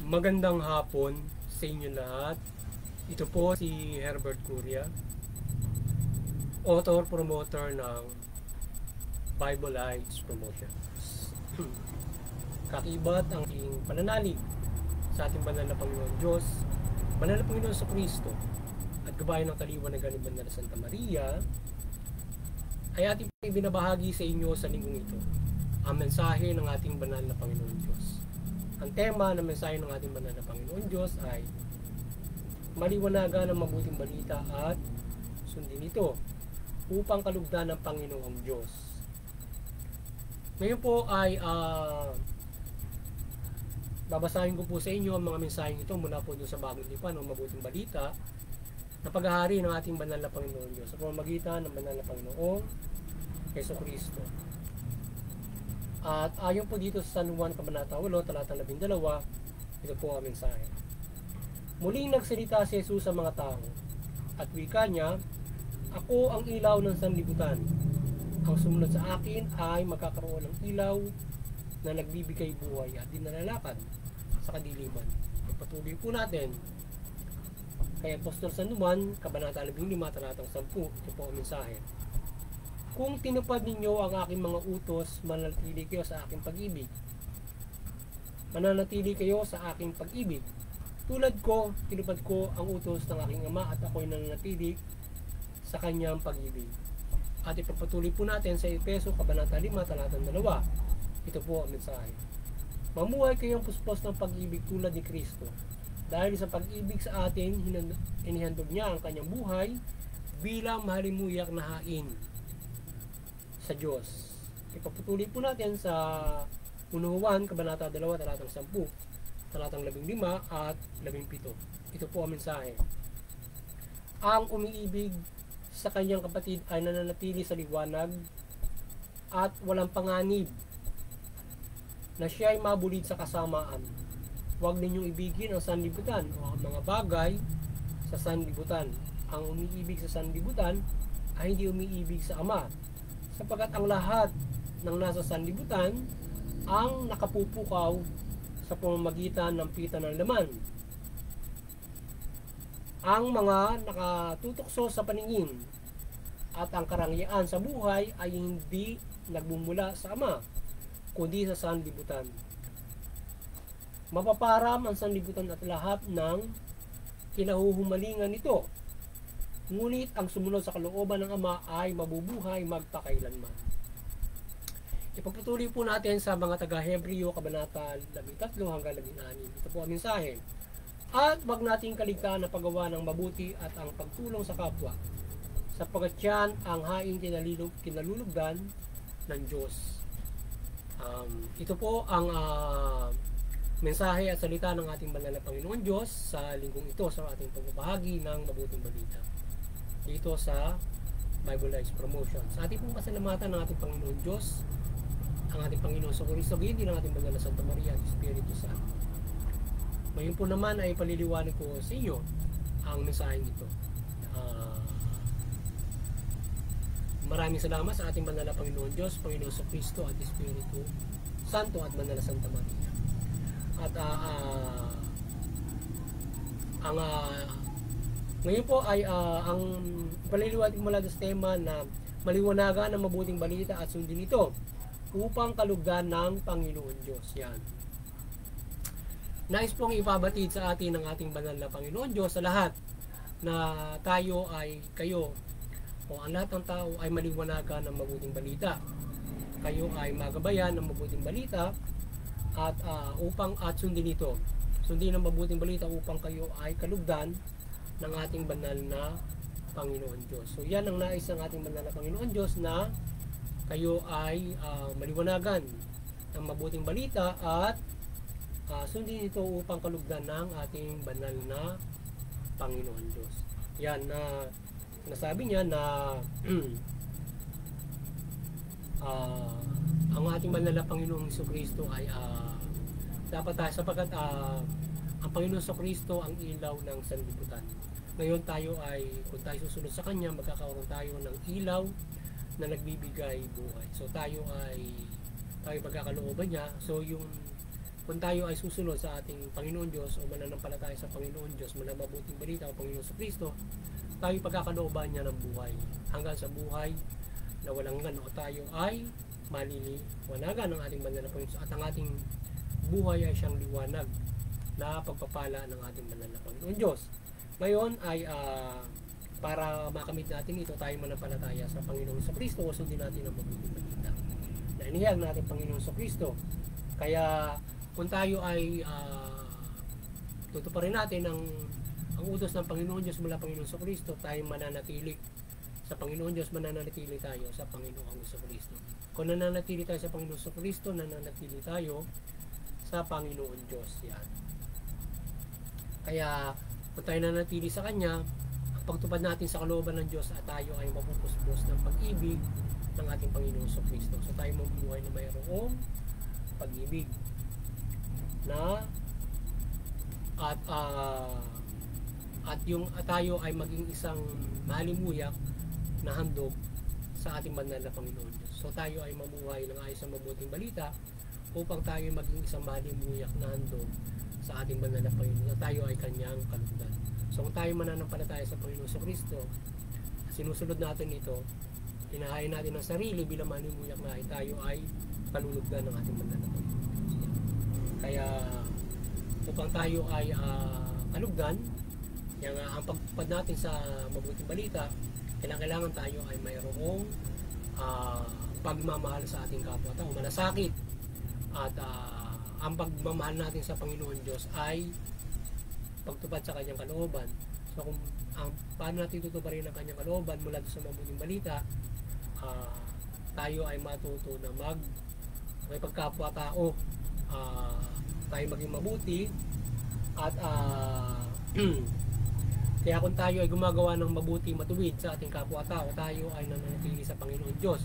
Magandang hapon sa inyo lahat. Ito po si Herbert Curia, author-promoter ng Bible Lives Promotions. Kakibat ang ating pananalig sa ating banal na Panginoon Diyos, banal na Panginoon sa Kristo, at gabayan ng kaliwanagan ni Banal na Santa Maria, ay ating ibinabahagi sa inyo sa linggong ito ang mensahe ng ating banal na Panginoon Diyos. Ang tema ng mensahe ng ating banal na Panginoon Diyos ay maliwanagan ng mabuting balita at sundin ito upang kalugdan ng Panginoong Diyos. Ngayon po ay babasahin ko po sa inyo ang mga mensaheng ito mula po doon sa Bagong Tipan o mabuting balita na paghahari ng ating banal na Panginoon Diyos sa pamamagitan ng banal na Panginoong Jesucristo. At ayon po dito sa San Juan Kabanata 8, talatang 12, ito po ang mensahe. Muling nagsalita si Jesus sa mga tao at wika niya, "Ako ang ilaw ng sanlibutan. Ang sumunod sa akin ay magkakaroon ng ilaw na nagbibigay buhay at di nalalakad sa kadiliman." Patuloy po natin kay Apostol San Juan, Kabanata 15, talatang 10, ito po ang mensahe. "Kung tinupad ninyo ang aking mga utos, mananatili kayo sa aking pag-ibig. Mananatili kayo sa aking pag-ibig. Tulad ko, tinupad ko ang utos ng aking Ama at ako'y nananatili sa kanyang pag-ibig." At ipapatuloy po natin sa Efeso, Kabanata 5, talatang 2. Ito po ang mensahe. "Mamuhay kayong puspos ng pag-ibig tulad ni Kristo. Dahil sa pag-ibig sa atin, inihandog niya ang kanyang buhay bilang mahalimuyak na hain sa Diyos." Ipapatuloy po natin sa 1 Juan, Kabanata 2, talatang 10, talatang 15 at 17. Ito po ang mensahe. "Ang umiibig sa kanyang kapatid ay nananatili sa liwanag at walang panganib na siya ay mabulid sa kasamaan. Huwag ninyong ibigin ang sanlibutan o ang mga bagay sa sanlibutan. Ang umiibig sa sanlibutan ay hindi umiibig sa Ama, sapagkat ang lahat ng nasa sanlibutan ang nakapupukaw sa pamamagitan ng pita ng laman. Ang mga nakatutukso sa paningin at ang karangyaan sa buhay ay hindi nagbumula sa Ama, kundi sa sanlibutan. Mapaparam ang sanlibutan at lahat ng kinahuhumalingan nito. Ngunit ang sumunod sa kalooban ng Ama ay mabubuhay magpakailanman." Ipagpatuloy po natin sa mga taga-Hebreo, Kabanata 13 hanggang 16. Ito po ang mensahe. "At wag nating kaligtaan na paggawa ng mabuti at ang pagtulong sa kapwa, sapagkat yan ang haing kinalulugdan ng Diyos." Ito po ang mensahe at salita ng ating banal na Panginoon Diyos sa linggong ito sa ating pagbabahagi ng mabuting balita dito sa Bible Lives Promotion. Sa ating pong pasalamatan ng ating Panginoon Diyos, ang ating Panginoon sa Kristo, hindi ng ating banal na Santa Maria at Espiritu Santo. Ngayon po naman ay paliliwanag ko sa inyo ang mensaheng ito. Maraming salamat sa ating banal na Panginoon Diyos, Panginoon sa Kristo at Espiritu Santo at banal na Santa Maria. At ngayon po ay ang paliliwanag mula sa tema na maliwanagan ng mabuting balita at sundin ito upang kalugdan ng Panginoon Diyos. Yan. Nais pong ipabatid sa atin ng ating banal na Panginoon Diyos sa lahat na tayo ay kayo o ang lahat ng tao ay maliwanagan ng mabuting balita. Kayo ay magabayan ng mabuting balita at upang sundin ito. Sundin ang mabuting balita upang kayo ay kalugdan ng ating banal na Panginoon Diyos. So yan ang nais ng ating banal na Panginoon Diyos, na kayo ay maliwanagan ng mabuting balita at sundin ito upang kalugdan ng ating banal na Panginoon Diyos. Yan na nasabi niya na ang ating banal na Panginoong Jesucristo ay dapat tayo, sapagkat ang Panginoon Jesucristo ang ilaw ng sanlibutan. Ngayon tayo ay, kung tayo susunod sa Kanya, magkakaroon tayo ng ilaw na nagbibigay buhay. So tayo magkakalooban niya. So yung kung tayo ay susunod sa ating Panginoon Diyos o mananampalataya sa Panginoon Diyos, mabuting balita o Panginoon sa Kristo, tayo pagkakalooban niya ng buhay. Hanggang sa buhay na walang hanggan o tayo ay maliliwanagan ng ating banal na Panginoon. At ang ating buhay ay siyang liwanag na pagpapala ng ating banal na Panginoon Diyos. Ngayon ay para makamit natin ito, tayo manampalataya sa Panginoon sa Kristo o sundin natin ang mabuting balita na inihayag natin Panginoon sa Kristo. Kaya kung tayo ay tutuparin natin ang utos ng Panginoon Diyos mula Panginoon sa Kristo, tayo mananatili sa Panginoon Diyos, mananatili tayo sa Panginoon sa Kristo. Kung nananatili tayo sa Panginoon sa Kristo, nananatili tayo sa Panginoon Diyos. Yan. Kaya kung tayo nananatili sa Kanya, ang pagtupad natin sa kalooban ng Diyos at tayo ay mapupusbos ng pag-ibig ng ating Panginoon sa Kristo. So tayo mabubuhay na mayroong pag-ibig na at yung tayo ay maging isang mahalimuyak na handog sa ating banal na Panginoon Diyos. So tayo ay mamuhay ng ayos sa mabuting balita upang tayo ay maging isang mahalimuyak na handog sa ating banal na Panginoon. So tayo ay kanyang kalugdan. So kung tayo mananampalataya sa Panginoon sa Kristo, sinusunod natin ito, hinahain natin ang sarili bilang mahalimuyak na tayo ay kalulugdan ng ating banal na Panginoon. Kaya upang tayo ay kalugdan, ang pagpapad natin sa mabuting balita, kailangan tayo ay mayroong pagmamahal sa ating kapwa-tao, malasakit. At ang pagmamahal natin sa Panginoon Diyos ay pagtupad sa kanyang kalooban. So kung paano natin tutuparin ang kanyang kalooban mula sa mabuting balita, tayo ay matuto na may pagkapwa-tao, tayo maging mabuti at kaya kung tayo ay gumagawa ng mabuti matuwid sa ating kapwa-tao, tayo ay nananatili sa Panginoon Diyos,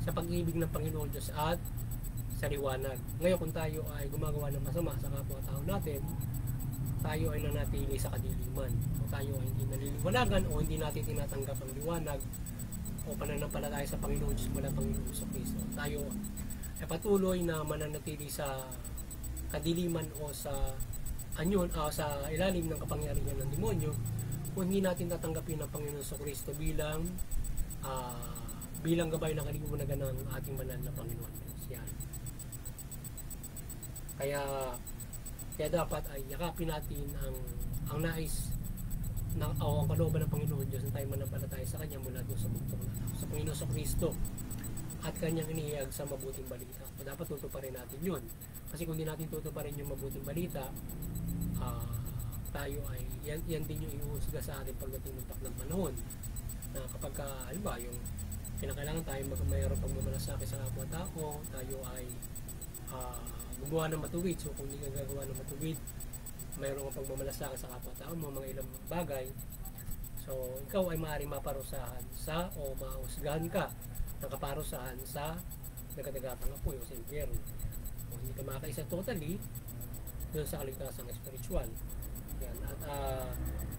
sa pag-ibig ng Panginoon Diyos at sa liwanag. Ngayon kung tayo ay gumagawa ng masama sa kapwa-tao natin, tayo ay nanatili sa kadiliman, o tayo ay hindi naliliwanagan o hindi natin tinatanggap ang liwanag o pananampalataya sa Panginoon Diyos mula Panginoon sa Kristo. Tayo ay patuloy na mananatili sa kadiliman o sa anyon sa ilalim ng kapangyarihan ng demonyo kung hindi natin tatanggapin ang Panginoon sa Kristo bilang gabay ng kaliwanagan ng ating banal na Panginoon Diyos. Yan. Kaya dapat ay yakapin natin ang nais o ang kalooban ng Panginoon Diyos na tayo manampalataya sa Kanya mula doon sa bugtong na sa Panginoon sa Kristo at Kanyang inihayag sa mabuting balita. So, dapat tutuparin natin yun. Kasi kung hindi natin tutuparin yung mabuting balita, tayo ay yan din yung iuhusga sa atin pagdating ng takdang panahon na kapag yung kinakailangan tayo mayroong pagmamalasakit sa kapwa-tao, tayo ay gumawa ng matuwid. So kung hindi ka gagawa ng matuwid, mayroong pagmamalasakit sa kapwa-tao mo, mga ilang bagay, so ikaw ay maaaring maparusahan o mahusgahan ka ng kaparusahan sa nagkadagatang apoy o sa impyerno. Kung hindi ka makakaisa totally doon sa kaligtasang spiritual. Yan. At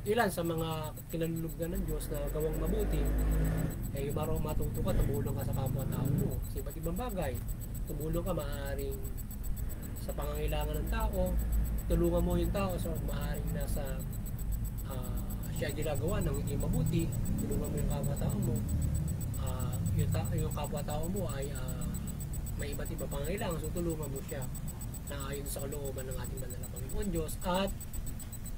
ilan sa mga kinalulugdan ng Diyos na gawang mabuti, ay matuto ka, tumulong ka sa kapwa-tao mo sa iba't ibang bagay. Tumulong ka maaaring sa pangangailangan ng tao, tulungan mo yung tao sa maaaring nasa siya ginagawa ng hindi mabuti, tulungan mo yung kapwa-tao mo. Yung kapwa-tao mo ay may iba't ibang pangangailangan, so tulungan mo siya na ayon sa kalooban ng ating banal na Panginoon Diyos at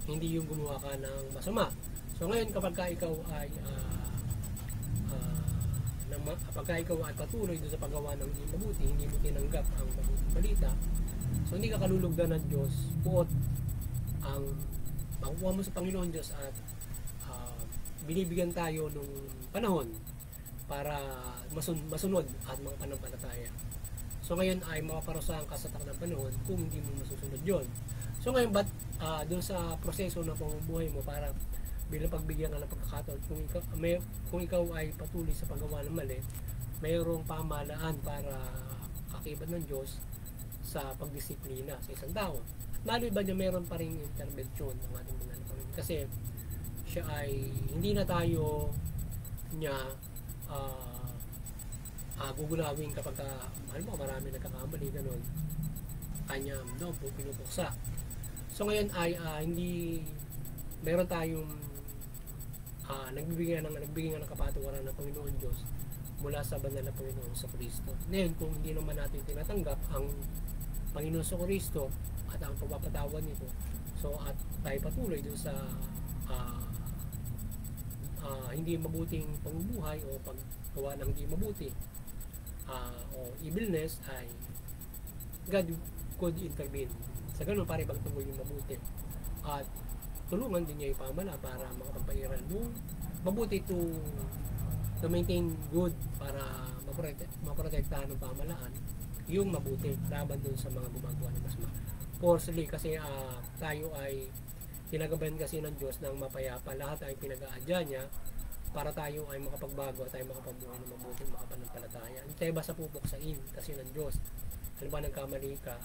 hindi yung gumawa ka ng masama. So ngayon kapag ikaw ay patuloy doon sa paggawa ng hindi mabuti, hindi mo tinanggap ang mabuting balita, so hindi ka kalulugdan ng Diyos, buot ang makukuha mo sa Panginoon Diyos at binibigyan tayo ng panahon para masunod at mga panampalataya. So ngayon ay mapaparusahan ka sa takdang panahon kung hindi mo masusunod yon. So ngayon doon sa proseso ng pamumuhay mo para bilang pagbigyan ka ng pagkakataon, kung ikaw ay patuloy sa paggawa ng mali, mayroong pamahalaan para kakibat ng Diyos sa pagdisiplina sa isang tao. At mali ba niya mayroon pa rin intervention ng ating banal na Panginoon? Kasi siya ay hindi na tayo niya gugulawin kapag marami nagkakamali, ganun. kanyang pinupuksa. So ngayon ay hindi meron tayong nagbibigay ng kapatawaran ng Panginoon Diyos mula sa banal na Panginoon sa Kristo. Ngayon, kung hindi naman natin tinatanggap ang Panginoon sa Kristo at ang pagpapatawad nito, so at tayo patuloy dun sa hindi mabuting pamumuhay o paggawa ng hindi mabuti o evilness, ay God could intervene. Sa ganun, para ipagtanggol yung mabuti. At tulungan din niya yung pamana para makapagpairal nung mabuti to maintain good, para maprotektahan ng pamalaan yung mabuti laban dun sa mga gumagawa ng masama. Forcefully, kasi tayo ay tinagabayan kasi ng Diyos ng mapayapa. Lahat ay pinag-aadya niya para tayo ay makapagbago at tayo makapabuhay ng mabuti, makapananampalataya. Hindi tayo basta pupuksain kasi ng Diyos. Ano ba, nagkamali ka,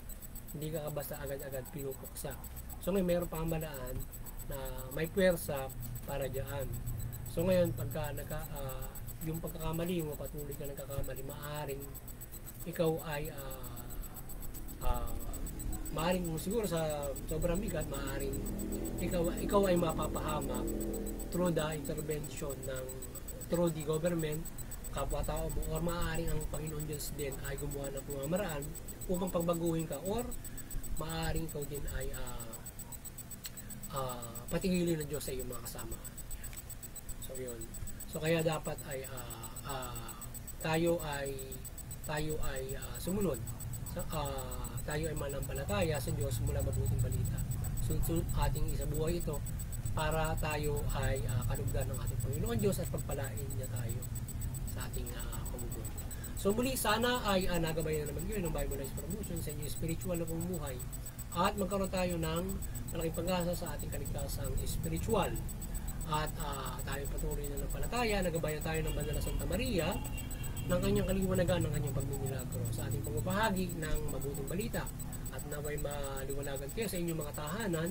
hindi ka basta agad-agad pinupuksa. So ngayon, mayroong pamalaan na may puwersa para diyan. So ngayon, pagka yung pagkakamali mo, patuloy ka nagkakamali, maaring ikaw ay maaring siguro sa sobrang bigat, maaring ikaw ay mapapahamak through the intervention through the government, kapwa-tao mo, or maaring ang Panginoon Diyos din ay gumawa ng pamamaraan upang pagbaguhin ka, or maaring ikaw din ay patigilin ng Diyos sa iyong mga kasama. So yun. So kaya dapat ay tayo ay sumunod. Tayo ay manampalataya sa Diyos mula mabuting balita. So ating isabuhay ito para tayo ay kalugdan ng ating Panginoon Diyos at pagpalain niya tayo sa ating pamumuhay. So muli, sana ay nagabayan na naman yun ng Bible Life Promotion sa inyong spiritual na pamumuhay, at magkaroon tayo ng malaking pag-asa sa ating kaligtasang spiritual. At tayo patuloy na nampalataya, nagabayan tayo ng Banal na Santa Maria ng kanyang kaliwanagan, ng kanyang pagmimilagro sa ating pagpapahagi ng mabuting balita, at naway maliwanagan kayo sa inyong mga tahanan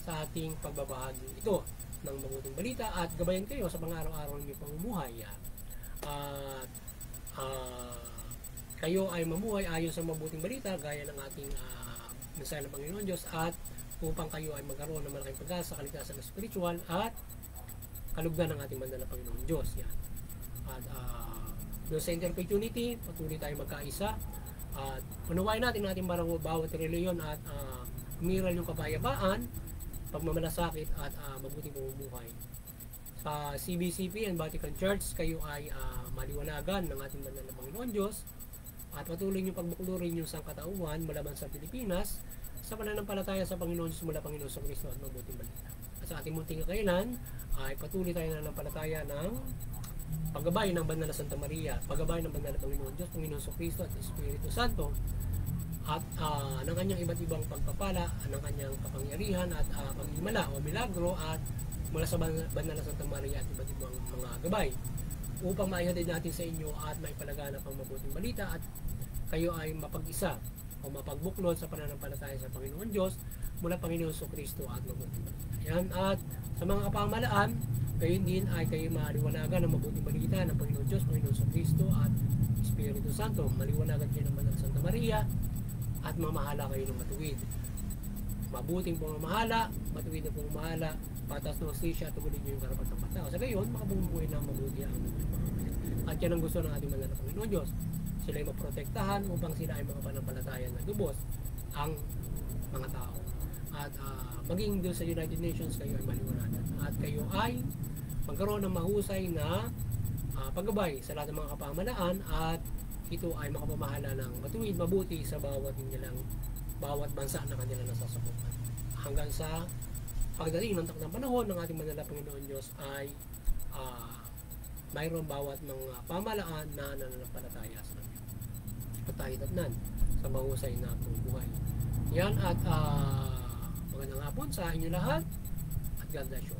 sa ating pagbabahagi ito ng mabuting balita, at gabayan kayo sa pang-araw-araw niyo pamumuhay. At kayo ay mamuhay ayon sa mabuting balita gaya ng ating mensahe ng Panginoon Diyos, at upang kayo ay magkaroon ng malaking pag-asa sa kaligtasan ng spiritual at kalugdan ng ating banal na Panginoon Diyos. Yan. At doon sa Interfaith Unity, patuloy tayo magkaisa, at unawain natin bawat reliyon, at umiral yung kapayapaan, pagmamalasakit, at mabuting pamumuhay. Sa CBCP and Vatican Church, kayo ay maliwanagan ng ating banal na Panginoon Diyos, at patuloy nyo pagbuklurin yung sangkatauhan mulaban sa Pilipinas sa pananampalataya sa Panginoon Diyos mula Panginoon sa Kristo at mabuting balita. At sa ating munting kakailan ay patuloy tayo na nanampalataya ng paggabay ng Banal na Santa Maria, paggabay ng Banal na Panginoon Diyos, Panginoon sa Kristo at Espiritu Santo, at ng kanyang iba't ibang pagpapala, ng kanyang kapangyarihan at paghimala o milagro, at mula sa Banal na Santa Maria at iba't ibang mga gabay, upang maihatid natin sa inyo at maipalaganap ang mabuting balita, at kayo ay mapag-isa o mapagbuklod sa pananampalataya sa Panginoon Diyos mula Panginoon sa Kristo at mabuting balita. Yan. At sa mga kapamalaan, kayo din ay kayo maliwanagan ng mabuting balita ng Panginoon Diyos, Panginoon sa Kristo at Espiritu Santo. Maliwanagan kayo ng Banal Santa Maria, at mamahala kayo ng matuwid. Mabuting pamamahala, matuwid na pamamahala, patas ng hostisya, at tugulin nyo yung karapatang patao. Sa gayon, makabumuhay na mabuti ang at yan ang gusto ng ating banal na Panginoon Diyos. Sila ay maprotektahan upang sila ay makapanampalataya na lubos ang mga tao. At maging doon sa United Nations, kayo ay maliwanagan. At kayo ay magkaroon ng mahusay na paggabay sa lahat ng mga kapamalaan, at ito ay makapamahala ng matuwid, mabuti sa bawat bansa na kanila nasasakupan. Hanggang sa pagdating ng takdang panahon ng ating banal na Panginoon Diyos ay mayroon bawat mga pamalaan na nananampalataya sa Kanya. At tayo tatnan sa mahusay na buhay. Yan, at magandang hapon sa inyo lahat, at God bless you.